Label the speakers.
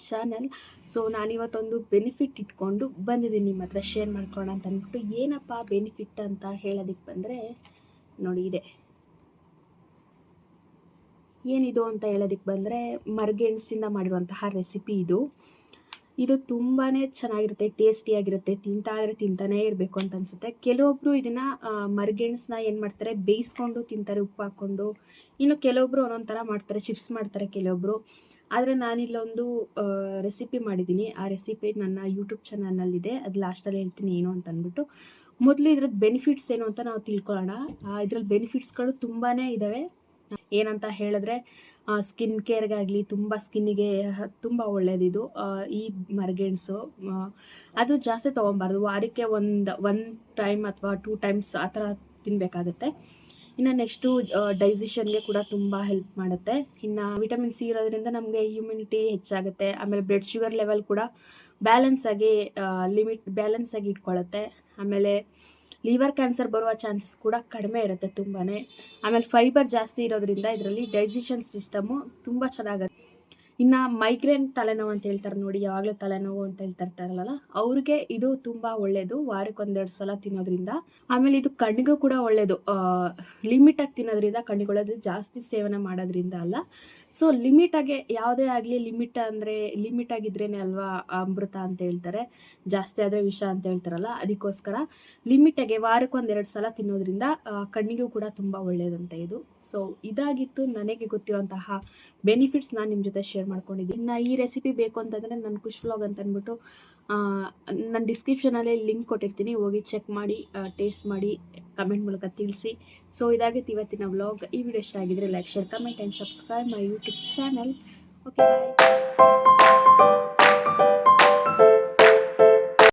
Speaker 1: Channel. So ನಾನಿವತ್ತೊಂದು benefit ಇಟ್ಕೊಂಡು ಬಂದಿದ್ದೀನಿ ನಿಮ್ಮ ಹತ್ರ ಶೇರ್ ಮಾಡ್ಕೊಳ್ಳೋಣ ಅಂತ ಅಂದ್ಬಿಟ್ಟು. ಏನಪ್ಪ ಬೆನಿಫಿಟ್ ಅಂತ ಹೇಳೋದಕ್ಕೆ ಬಂದರೆ ನೋಡಿ ಇದೆ. ಏನಿದು ಅಂತ ಹೇಳೋದಕ್ಕೆ ಬಂದರೆ ಮರಗೆಣಸಿಂದ ಮಾಡಿರುವಂತಹ ರೆಸಿಪಿ ಇದು ತುಂಬಾ ಚೆನ್ನಾಗಿರುತ್ತೆ, ಟೇಸ್ಟಿಯಾಗಿರುತ್ತೆ. ತಿಂತಾನೇ ಇರಬೇಕು ಅಂತ ಅನಿಸುತ್ತೆ. ಕೆಲವೊಬ್ಬರು ಇದನ್ನು ಮರಗೆಣಸನ್ನ ಏನು ಮಾಡ್ತಾರೆ, ಬೇಯಿಸ್ಕೊಂಡು ತಿಂತಾರೆ ಉಪ್ಪು ಹಾಕ್ಕೊಂಡು. ಇನ್ನು ಕೆಲವೊಬ್ಬರು ಒಂದೊಂದು ಥರ ಮಾಡ್ತಾರೆ, ಚಿಪ್ಸ್ ಮಾಡ್ತಾರೆ ಕೆಲವೊಬ್ಬರು. ಆದರೆ ನಾನಿಲ್ಲೊಂದು ರೆಸಿಪಿ ಮಾಡಿದ್ದೀನಿ. ಆ ರೆಸಿಪಿ ನನ್ನ ಯೂಟ್ಯೂಬ್ ಚಾನಲ್ನಲ್ಲಿದೆ, ಅದು ಲಾಸ್ಟಲ್ಲಿ ಹೇಳ್ತೀನಿ ಏನು ಅಂತ ಅಂದ್ಬಿಟ್ಟು. ಮೊದಲು ಇದ್ರದ್ದು ಬೆನಿಫಿಟ್ಸ್ ಏನು ಅಂತ ನಾವು ತಿಳ್ಕೊಳ್ಳೋಣ. ಇದರಲ್ಲಿ ಬೆನಿಫಿಟ್ಸ್ಗಳು ತುಂಬಾ ಇದ್ದಾವೆ. ಏನಂತ ಹೇಳಿದ್ರೆ ಸ್ಕಿನ್ ಕೇರ್ಗಾಗಲಿ ತುಂಬ ಸ್ಕಿನ್ನಿಗೆ ತುಂಬ ಒಳ್ಳೆಯದಿದು. ಈ ಮರಗೆಣಸು ಅದು ಜಾಸ್ತಿ ತೊಗೊಬಾರ್ದು, ವಾರಕ್ಕೆ ಒನ್ ಟೈಮ್ ಅಥವಾ 2 ಟೈಮ್ಸ್ ಆ ಥರ ತಿನ್ನಬೇಕಾಗತ್ತೆ. ಇನ್ನು ನೆಕ್ಸ್ಟು ಡೈಜೆಷನ್ಗೆ ಕೂಡ ತುಂಬ ಹೆಲ್ಪ್ ಮಾಡುತ್ತೆ. ಇನ್ನು ವಿಟಮಿನ್ ಸಿ ಇರೋದ್ರಿಂದ ನಮಗೆ ಇಮ್ಯುನಿಟಿ ಹೆಚ್ಚಾಗುತ್ತೆ. ಆಮೇಲೆ ಬ್ಲಡ್ ಶುಗರ್ ಲೆವೆಲ್ ಕೂಡ ಬ್ಯಾಲೆನ್ಸ್ ಆಗಿ ಇಟ್ಕೊಳ್ಳುತ್ತೆ. ಆಮೇಲೆ ಲಿವರ್ ಕ್ಯಾನ್ಸರ್ ಬರುವ ಚಾನ್ಸಸ್ ಕೂಡ ಕಡಿಮೆ ಇರುತ್ತೆ ತುಂಬಾ. ಆಮೇಲೆ ಫೈಬರ್ ಜಾಸ್ತಿ ಇರೋದ್ರಿಂದ ಇದರಲ್ಲಿ ಡೈಜೆಷನ್ ಸಿಸ್ಟಮು ತುಂಬ ಚೆನ್ನಾಗುತ್ತೆ. ಇನ್ನು ಮೈಗ್ರೇನ್ ತಲೆನೋವು ಅಂತ ಹೇಳ್ತಾರೆ ನೋಡಿ, ಯಾವಾಗಲೂ ತಲೆನೋವು ಅಂತ ಹೇಳ್ತಾರಲ್ಲ, ಅವ್ರಿಗೆ ಇದು ತುಂಬ ಒಳ್ಳೆಯದು, ವಾರಕ್ಕೆ 1-2 ಸಲ ತಿನ್ನೋದ್ರಿಂದ. ಆಮೇಲೆ ಇದು ಕಣ್ಣಿಗೂ ಕೂಡ ಒಳ್ಳೆಯದು. ಲಿಮಿಟಾಗಿ ತಿನ್ನೋದ್ರಿಂದ ಕಣ್ಣಿಗೆ ಒಳ್ಳೆಯದು, ಜಾಸ್ತಿ ಸೇವನೆ ಮಾಡೋದ್ರಿಂದ ಅಲ್ಲ. ಸೊ ಲಿಮಿಟಾಗೆ ಯಾವುದೇ ಆಗಲಿ, ಲಿಮಿಟ್ ಆಗಿದ್ರೇ ಅಲ್ವಾ ಅಮೃತ ಅಂತ ಹೇಳ್ತಾರೆ, ಜಾಸ್ತಿ ಆದರೆ ವಿಷ ಅಂತ ಹೇಳ್ತಾರಲ್ಲ. ಅದಕ್ಕೋಸ್ಕರ ಲಿಮಿಟಾಗೆ ವಾರಕ್ಕೆ 1-2 ಸಲ ತಿನ್ನೋದ್ರಿಂದ ಕಣ್ಣಿಗೂ ಕೂಡ ತುಂಬ ಒಳ್ಳೆಯದಂತೆ ಇದು. ಸೊ ಇದಾಗಿತ್ತು ನನಗೆ ಗೊತ್ತಿರೋಂತಹ ಬೆನಿಫಿಟ್ಸ್. ನಾನು ನಿಮ್ಮ ಜೊತೆ ಶೇರ್ ಮಾಡ್ಕೊಂಡಿದ್ದೀನಿ. ಇನ್ನು ಈ ರೆಸಿಪಿ ಬೇಕು ಅಂತಂದರೆ ನನ್ನ ಖುಷ್ ವ್ಲಾಗ್ ಅಂತ ಅಂದ್ಬಿಟ್ಟು ನಾನು ಡಿಸ್ಕ್ರಿಪ್ಷನಲ್ಲಿ ಲಿಂಕ್ ಕೊಟ್ಟಿರ್ತೀನಿ, ಹೋಗಿ ಚೆಕ್ ಮಾಡಿ, ಟೇಸ್ಟ್ ಮಾಡಿ, ಕಮೆಂಟ್ ಮೂಲಕ ತಿಳಿಸಿ. ಸೊ ಇದಾಗಿತ್ತು ಇವತ್ತಿನ ವ್ಲಾಗ್. ಈ ವಿಡಿಯೋ ಇಷ್ಟ ಆಗಿದ್ರೆ like, share, comment and subscribe my YouTube channel. Okay, bye.